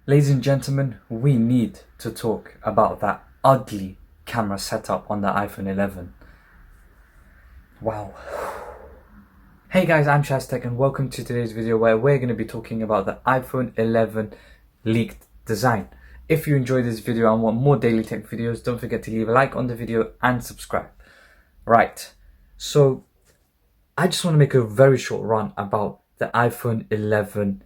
Ladies and gentlemen, we need to talk about that ugly camera setup on the iPhone 11. Wow. Hey guys, I'm Shaztek and welcome to today's video where we're going to be talking about the iPhone 11 leaked design. If you enjoyed this video and want more daily tech videos, don't forget to leave a like on the video and subscribe. Right, so I just want to make a very short run about the iPhone 11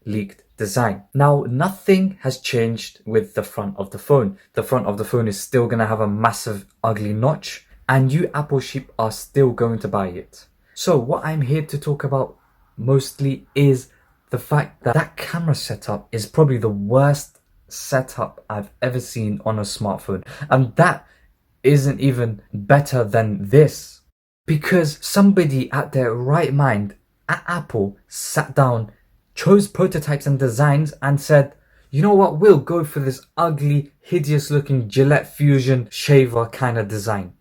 leaked design. Now, nothing has changed with the front of the phone. The front of the phone is still going to have a massive ugly notch and you Apple sheep are still going to buy it. So what I'm here to talk about mostly is the fact that that camera setup is probably the worst setup I've ever seen on a smartphone. And that isn't even better than this, because somebody at their right mind at Apple sat down, chose prototypes and designs and said, you know what, we'll go for this ugly, hideous looking Gillette Fusion shaver kind of design.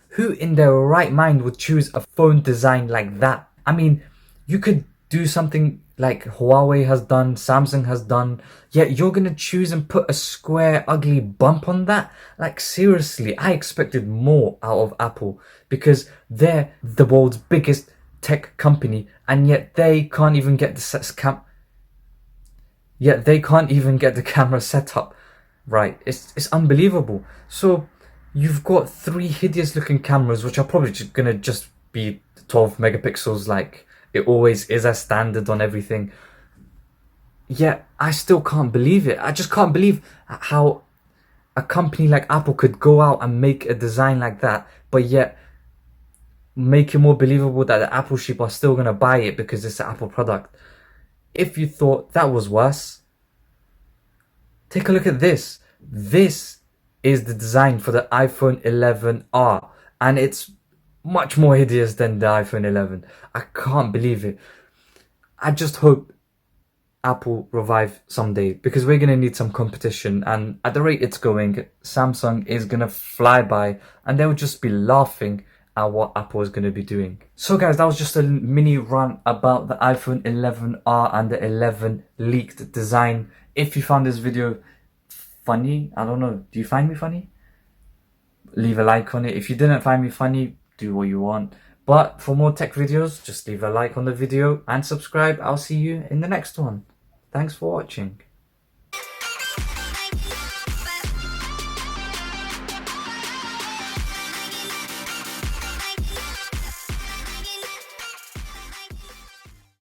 Who in their right mind would choose a phone design like that? I mean, you could do something like Huawei has done, Samsung has done, yet you're gonna choose and put a square ugly bump on that? Like seriously, I expected more out of Apple because they're the world's biggest tech company and yet they can't even get the camera set up right. It's unbelievable. So you've got three hideous looking cameras which are probably gonna just be 12 megapixels like it always is as standard on everything. Yet I still can't believe it. I just can't believe how a company like Apple could go out and make a design like that, but yet make it more believable that the Apple sheep are still going to buy it because it's an Apple product. If you thought that was worse, take a look at this. This is the design for the iPhone 11R and it's much more hideous than the iPhone 11. I can't believe it. I just hope Apple revive someday because we're going to need some competition, and at the rate it's going, Samsung is going to fly by and they'll just be laughing at what Apple is going to be doing. So guys, that was just a mini rant about the iPhone 11R and the 11 leaked design. If you found this video funny, I don't know, do you find me funny? Leave a like on it. If you didn't find me funny, do what you want. But for more tech videos, just leave a like on the video and subscribe. I'll see you in the next one. Thanks for watching.